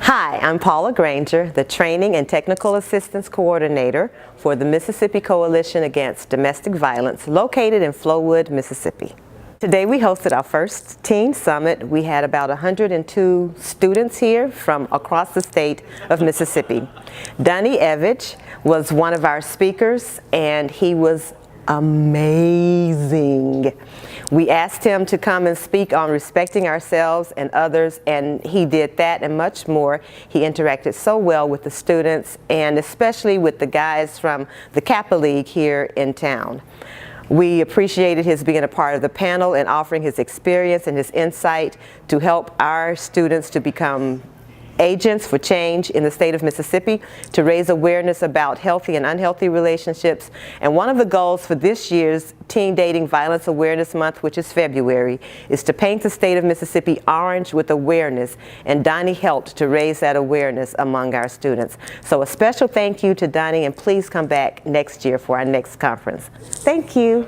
Hi, I'm Paula Granger, the Training and Technical Assistance Coordinator for the Mississippi Coalition Against Domestic Violence, located in Flowood, Mississippi. Today we hosted our first Teen Summit. We had about 102 students here from across the state of Mississippi. Donnie Evege was one of our speakers, and he was amazing. We asked him to come and speak on respecting ourselves and others, and he did that and much more. He interacted so well with the students, and especially with the guys from the Kappa League here in town. We appreciated his being a part of the panel and offering his experience and his insight to help our students to become agents for change in the state of Mississippi, to raise awareness about healthy and unhealthy relationships. And one of the goals for this year's Teen Dating Violence Awareness Month, which is February, is to paint the state of Mississippi orange with awareness, and Donnie helped to raise that awareness among our students. So a special thank you to Donnie, and please come back next year for our next conference. Thank you.